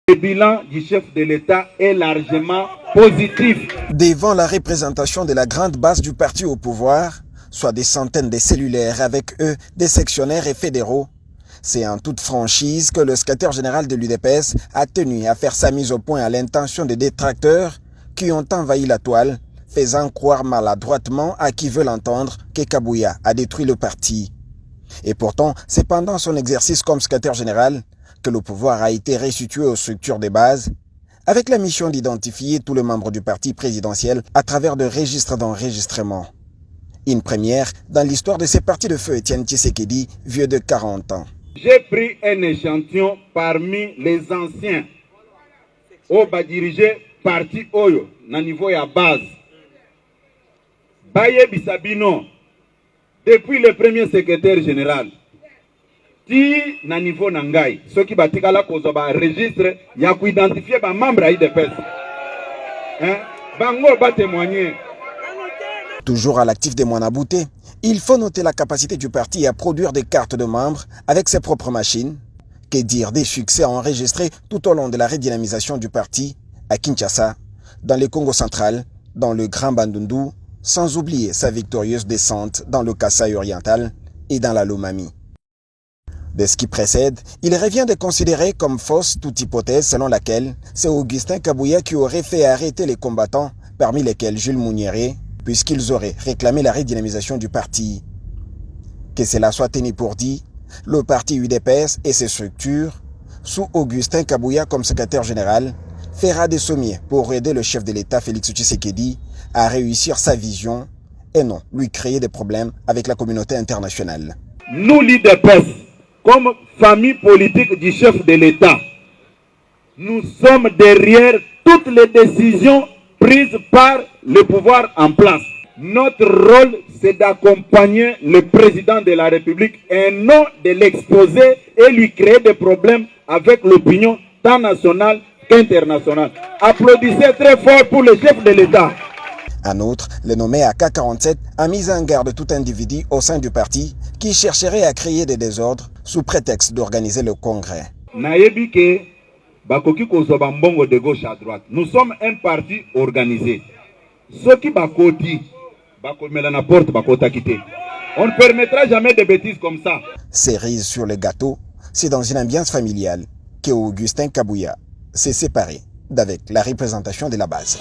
Le bilan du chef de l'État est largement positif. Devant la représentation de la grande base du parti au pouvoir, soit des centaines de cellulaires avec eux, des sectionnaires et fédéraux, c'est en toute franchise que le secrétaire général de l'UDPS a tenu à faire sa mise au point à l'intention des détracteurs qui ont envahi la toile, faisant croire maladroitement à qui veut l'entendre que Kabouya a détruit le parti. Et pourtant, c'est pendant son exercice comme secrétaire général que le pouvoir a été restitué aux structures de base, avec la mission d'identifier tous les membres du parti présidentiel à travers de registres d'enregistrement. Une première dans l'histoire de ces partis de feu Étienne Tshisekedi, vieux de 40 ans. J'ai pris un échantillon parmi les anciens au bas dirigé parti Oyo, na niveau ya base. Baye Bisabino, depuis le premier secrétaire général, ti na niveau nangai, ceux qui batikala kozo ba registre, ya ku identifier ba membre à IDPS. Bango ba témoigner. Toujours à l'actif des Mwanabouté, il faut noter la capacité du parti à produire des cartes de membres avec ses propres machines. Que dire des succès enregistrés tout au long de la redynamisation du parti à Kinshasa, dans le Congo central, dans le Grand Bandundu, sans oublier sa victorieuse descente dans le Kasaï oriental et dans la Lomami. De ce qui précède, il revient de considérer comme fausse toute hypothèse selon laquelle c'est Augustin Kabouya qui aurait fait arrêter les combattants, parmi lesquels Jules Mouniéré, puisqu'ils auraient réclamé la redynamisation du parti. Que cela soit tenu pour dit, le parti UDPS et ses structures, sous Augustin Kabouya comme secrétaire général, fera des sommiers pour aider le chef de l'État Félix Tshisekedi à réussir sa vision et non lui créer des problèmes avec la communauté internationale. Nous, l'UDPS, comme famille politique du chef de l'État, nous sommes derrière toutes les décisions prises par le pouvoir en place. Notre rôle, c'est d'accompagner le président de la République et non de l'exposer et lui créer des problèmes avec l'opinion tant nationale qu'internationale. Applaudissez très fort pour le chef de l'État. En outre, le nommé AK-47 a mis en garde tout individu au sein du parti qui chercherait à créer des désordres sous prétexte d'organiser le congrès. De gauche à droite. Nous sommes un parti organisé. Ceux qui bakoti, on ne permettra jamais de bêtises comme ça. Cerise sur le gâteau, c'est dans une ambiance familiale que Augustin Kabouya s'est séparé d'avec la représentation de la base.